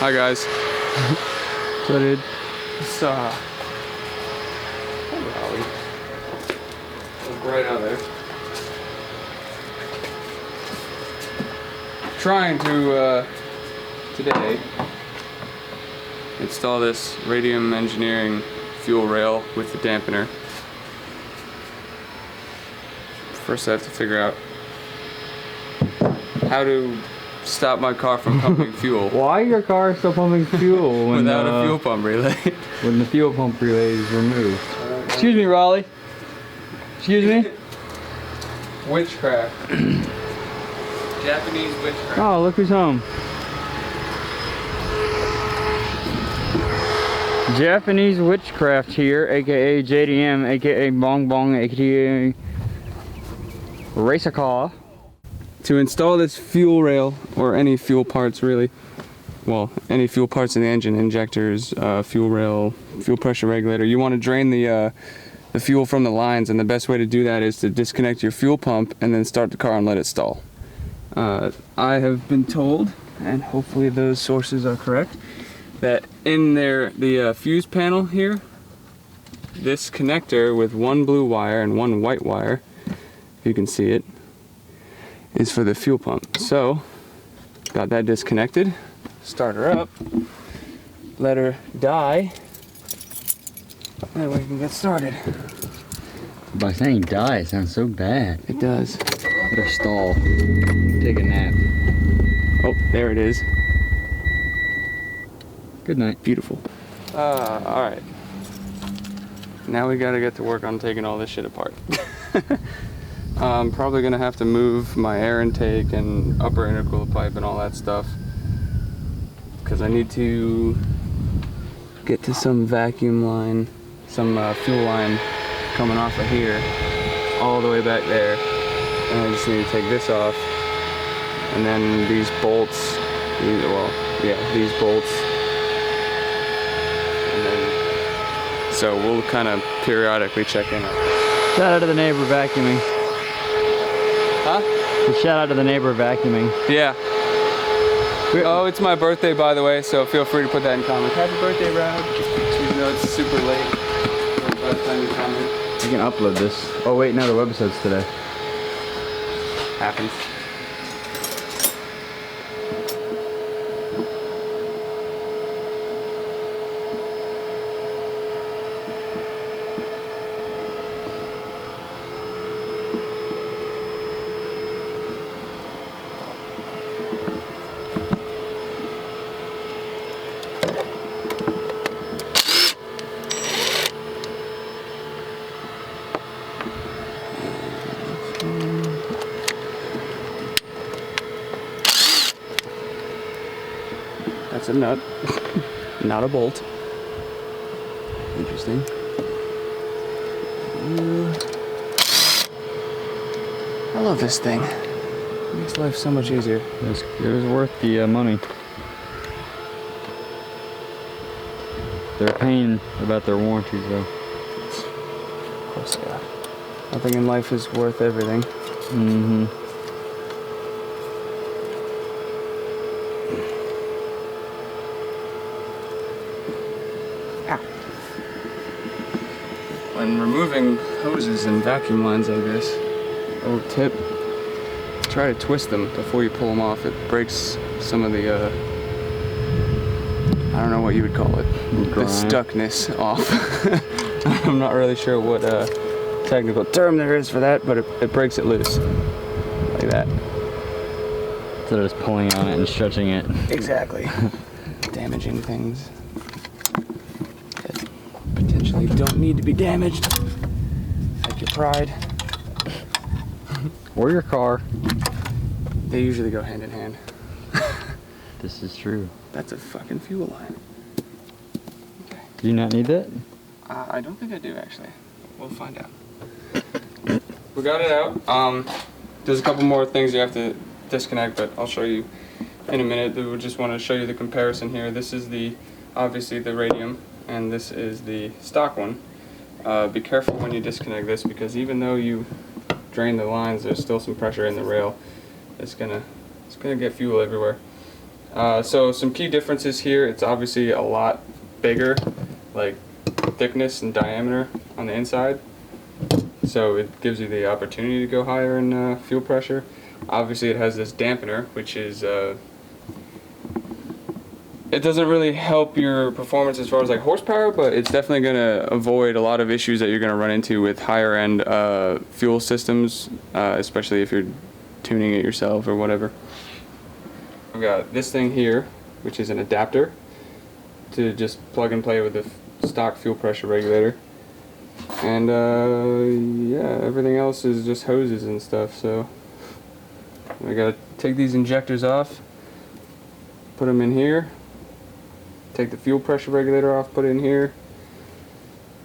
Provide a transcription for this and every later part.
Hi guys. So dude. It's hey Raleigh. It's bright out there. Trying to today install this Radium Engineering fuel rail with the dampener. First I have to figure out how to stop my car from pumping fuel. Why your car still pumping fuel when, without a fuel pump relay? When the fuel pump relay is removed. Excuse me, Raleigh. Excuse me? Witchcraft. Japanese witchcraft. Oh, look who's home. Japanese witchcraft here, aka JDM, aka Bong Bong, aka Race a Car. To install this fuel rail, or any fuel parts really, well, any fuel parts in the engine, injectors, fuel rail, fuel pressure regulator, you want to drain the fuel from the lines, and the best way to do that is to disconnect your fuel pump and then start the car and let it stall. I have been told, and hopefully those sources are correct, that in there, the fuse panel here, this connector with one blue wire and one white wire, if you can see it, is for the fuel pump. So, got that disconnected, start her up, let her die, that way we can get started. By saying die, it sounds so bad. It does. Let her stall. Take a nap. Oh, there it is. Good night. Beautiful. Alright. Now we gotta get to work on taking all this shit apart. I'm probably gonna have to move my air intake and upper intercooler pipe and all that stuff, because I need to get to some vacuum line, some fuel line coming off of here all the way back there, and I just need to take this off, and then these bolts, these bolts, and then so we'll kind of periodically check in. Shout out to the neighbor vacuuming. Huh? Shout out to the neighbor vacuuming. Yeah. Oh, it's my birthday, by the way, so feel free to put that in comments. Happy birthday, Brad. Even though it's super late. By the time you comment. You can upload this. Oh wait, no, the webisode's today. Happens. That's a nut, not a bolt. Interesting. I love this thing. It makes life so much easier. It was worth the money. They're paying about their warranties though. Of course they are. Nothing in life is worth everything. Mm-hmm. When removing hoses and vacuum lines like this, old tip, try to twist them before you pull them off. It breaks some of the, I don't know what you would call it, the stuckness off. I'm not really sure what technical term there is for that, but it breaks it loose, like that. Instead of just pulling on it and stretching it. Exactly. Damaging things that potentially don't need to be damaged, like your pride. Or your car. They usually go hand in hand. This is true. That's a fucking fuel line. Okay. Do you not need that? I don't think I do, actually. We'll find out. We got it out. There's a couple more things you have to disconnect, but I'll show you in a minute. We just want to show you the comparison here. This is obviously the Radium, and this is the stock one. Be careful when you disconnect this, because even though you drain the lines, there's still some pressure in the rail. It's gonna get fuel everywhere. So some key differences here, it's obviously a lot bigger, like thickness and diameter on the inside. So it gives you the opportunity to go higher in fuel pressure. Obviously it has this dampener, which is, it doesn't really help your performance as far as like horsepower, but it's definitely going to avoid a lot of issues that you're going to run into with higher end fuel systems, especially if you're tuning it yourself or whatever. I've got this thing here, which is an adapter to just plug and play with the stock fuel pressure regulator. And yeah, everything else is just hoses and stuff, so I gotta take these injectors off, put them in here, take the fuel pressure regulator off, put it in here,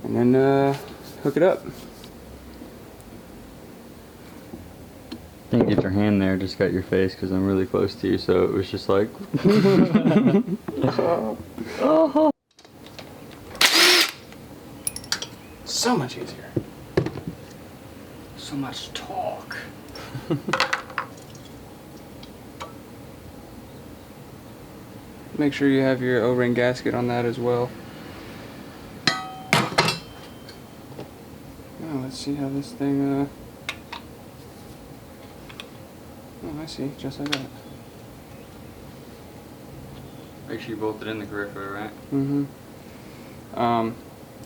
and then hook it up. Didn't get your hand there, just got your face because I'm really close to you, so it was just like. Oh. So much easier. So much talk. Make sure you have your O-ring gasket on that as well. Now let's see how this thing, oh, I see, just like that. Make sure you bolt it in the correct way, right? Mm-hmm.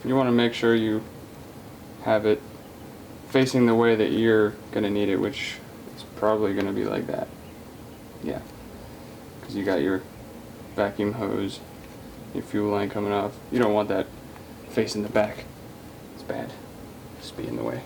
You want to make sure you have it facing the way that you're going to need it, which is probably going to be like that. Yeah. Because you got your vacuum hose, your fuel line coming off. You don't want that facing the back. It's bad. Just be in the way.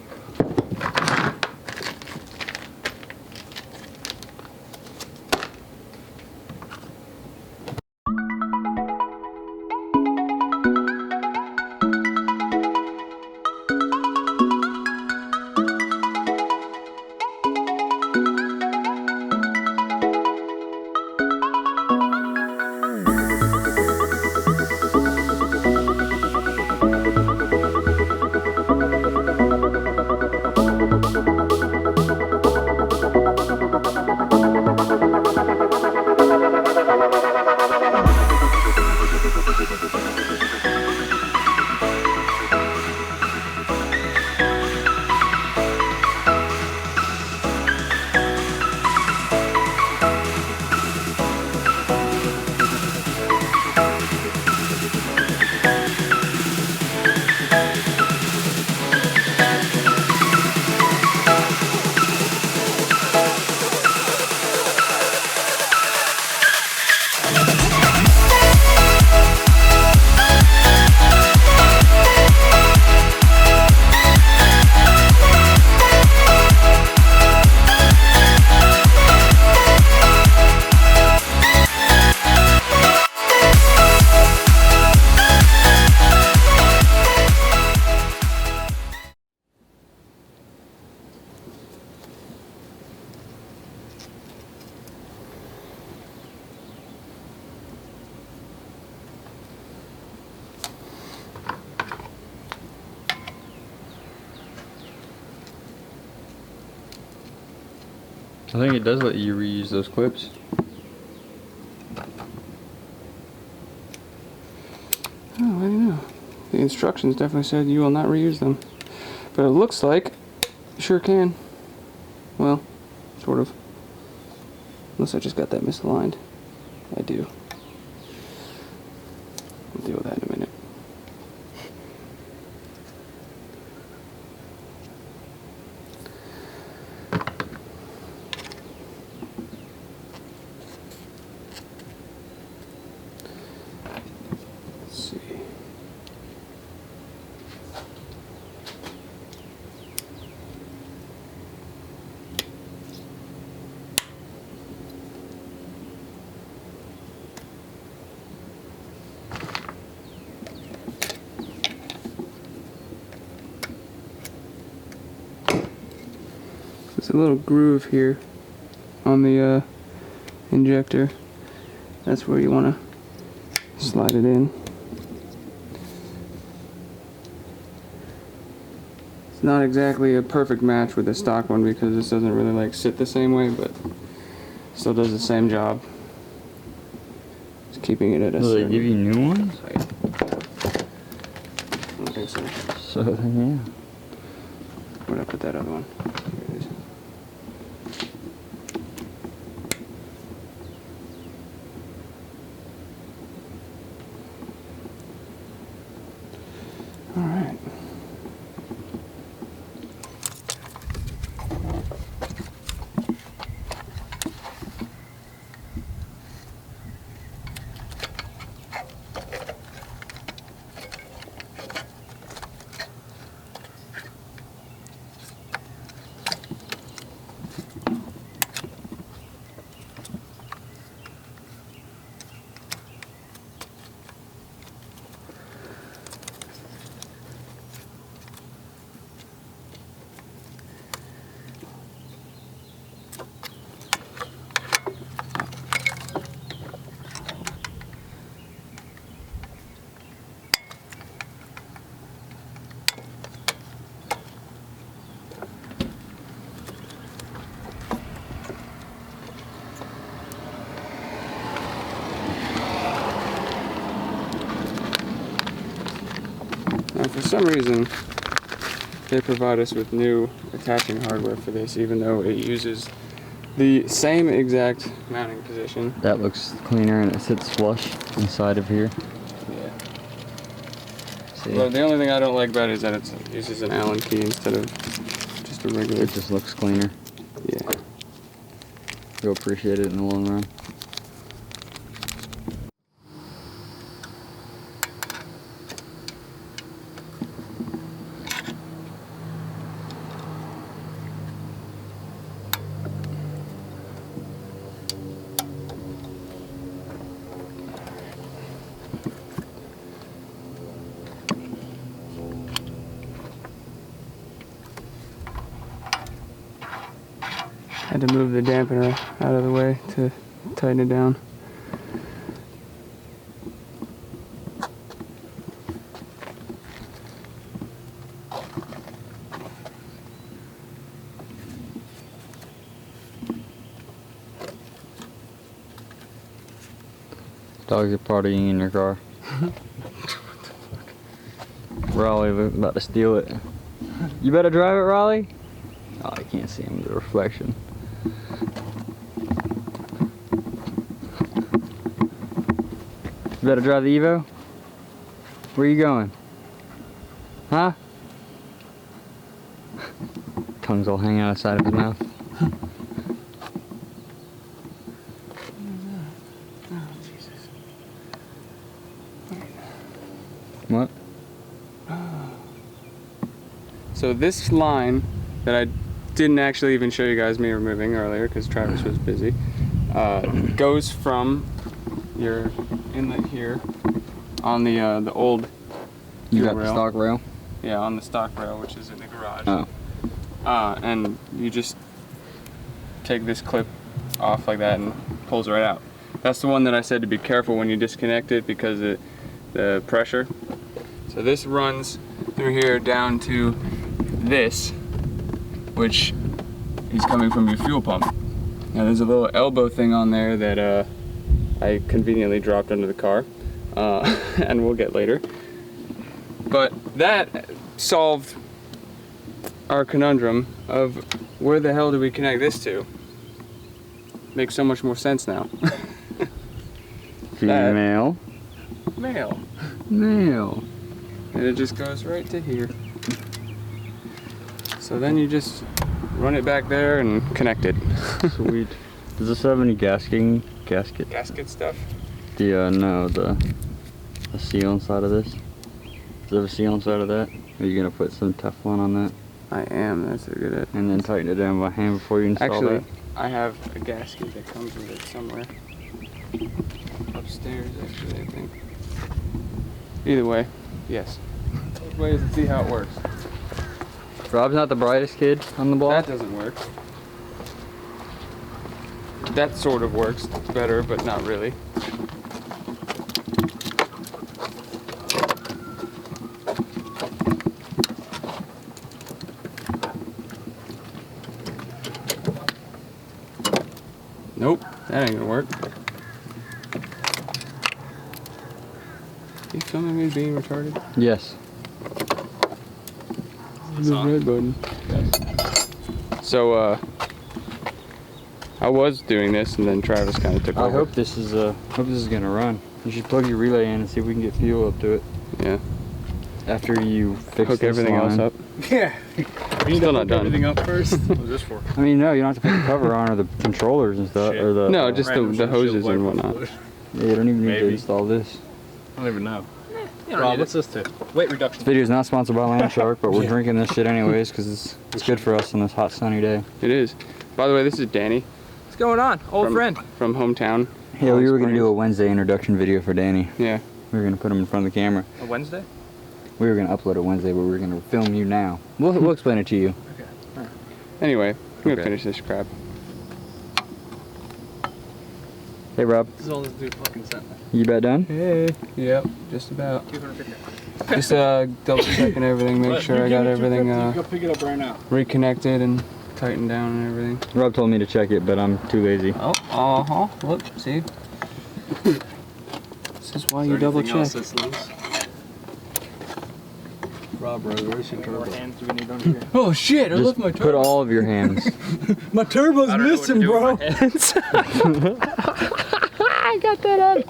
I think it does let you reuse those clips. Oh, I don't know. The instructions definitely said you will not reuse them. But it looks like you sure can. Well, sort of. Unless I just got that misaligned. I do. We'll deal with that in a minute. Let's see. There's a little groove here on the injector. That's where you want to slide it in. It's not exactly a perfect match with the stock one because this doesn't really like sit the same way, but still does the same job. Just keeping it at a Will they certain... give you new ones? I don't think so. So, yeah. Where'd I put that other one? Here it is. All right. Now, for some reason, they provide us with new attaching hardware for this, even though it uses the same exact mounting position. That looks cleaner and it sits flush inside of here. Yeah. See? But the only thing I don't like about it is that it uses an Allen key instead of just a regular. It just looks cleaner. Yeah. You'll appreciate it in the long run. Had to move the dampener out of the way to tighten it down. Dogs are partying in your car. Raleigh was about to steal it. You better drive it, Raleigh? Oh, I can't see him, the reflection. You better drive the EVO? Where you going? Huh? Tongues all hanging out the side of his mouth. Oh, Jesus. What? So this line that I didn't actually even show you guys me removing earlier because Travis was busy, goes from your inlet here on the old You fuel got the rail. stock rail? Yeah, on the stock rail, which is in the garage. Oh. And you just take this clip off like that and it pulls right out. That's the one that I said to be careful when you disconnect it because of the pressure. So this runs through here down to this, which is coming from your fuel pump. Now there's a little elbow thing on there that I conveniently dropped under the car, and we'll get later. But that solved our conundrum of where the hell do we connect this to? Makes so much more sense now. Female. Male. Male. And it just goes right to here. So then you just run it back there and connect it. Sweet. Does this have any gasket? Gasket stuff? No, the seal inside of this. Does it have a seal inside of that? Are you gonna put some Teflon on that? I am, that's a good. And then tighten it down by hand before you install Actually, that? I have a gasket that comes with it somewhere. Upstairs, actually, I think. Either way, yes. Both ways to see how it works. Rob's not the brightest kid on the block. That doesn't work. That sort of works better, but not really. Nope, that ain't gonna work. you filming me being retarded? Yes. The red button. So, I was doing this, and then Travis kind of took over. I hope this is gonna run. You should plug your relay in and see if we can get fuel up to it. Yeah. After you fix Hook this everything line. else up. Yeah. We're still not done. Everything up first. What is this for? I mean, no, you don't have to put the cover on or the controllers and stuff, or the. No, just Random the hoses shield and wiper whatnot. fluid. Yeah, you don't even need to Maybe. install this. I don't even know. You Rob, what's this to? Weight reduction. This video is not sponsored by Landshark, but we're drinking this shit anyways because it's good for us on this hot sunny day. It is. By the way, this is Danny What's going on? Old friend. from hometown. Yeah, we were gonna Springs. do a Wednesday introduction video for Danny. Yeah. We were gonna put him in front of the camera. A Wednesday? We were gonna upload it Wednesday, but we were gonna film you now. We'll explain it to you. Anyway, I'm gonna Okay. finish this crap. Hey Rob, This is all this dude fucking sent me. you about done? Hey. Yep. Just about. 250. Just double checking everything, make sure I got everything Go pick it up right now. reconnected and tightened down and everything. Rob told me to check it, but I'm too lazy. Oh, look, see. This is why you double check. Rob, where's your How many more turbo? hands do we need under here? Oh shit! I Just put all of your hands. My turbo's I don't know what to missing, do with bro. my hands. I got that on.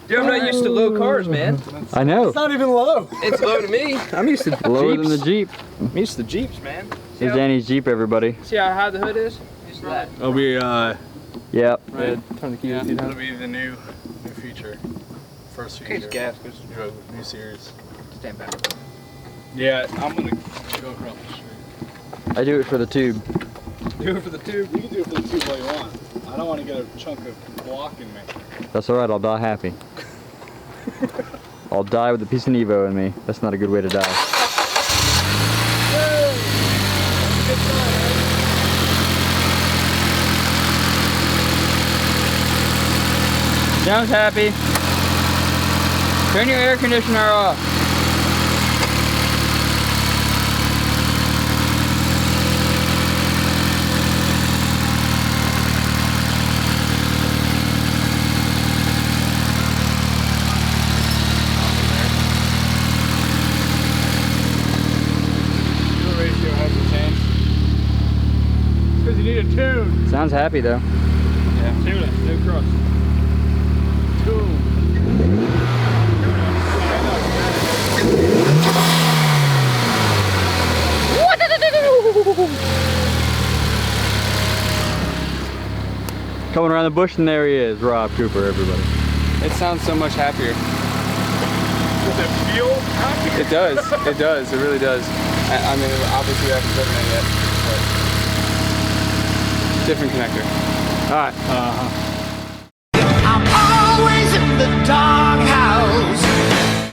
Dude, I'm not used to low cars, man. I know. It's not even low. It's low to me. I'm used to Lower Jeeps. than the Jeep. I'm used to Jeeps, man. See Here's how, Danny's Jeep, everybody. see how high the hood is? Used to that. It'll be Yep. Right. Turn the key to see it'll that. be the new feature. First In case feature. gas goes. New series. Stand back. Yeah, I'm gonna go across the street. I do it for the tube. Do it for the tube. You can do it for the tube all you want. I don't want to get a chunk of block in me. That's alright, I'll die happy. I'll die with a piece of EVO in me. That's not a good way to die. Sounds happy. Turn your air conditioner off. Fuel ratio hasn't changed. Because you need a tune. Sounds happy though. Yeah. Tune it. No crust. Tune. Coming around the bush and there he is, Rob Cooper, everybody. It sounds so much happier. Does it feel happy? It does. It does. It really does. I mean, obviously we haven't driven it yet, but different connector. Alright. Uh-huh.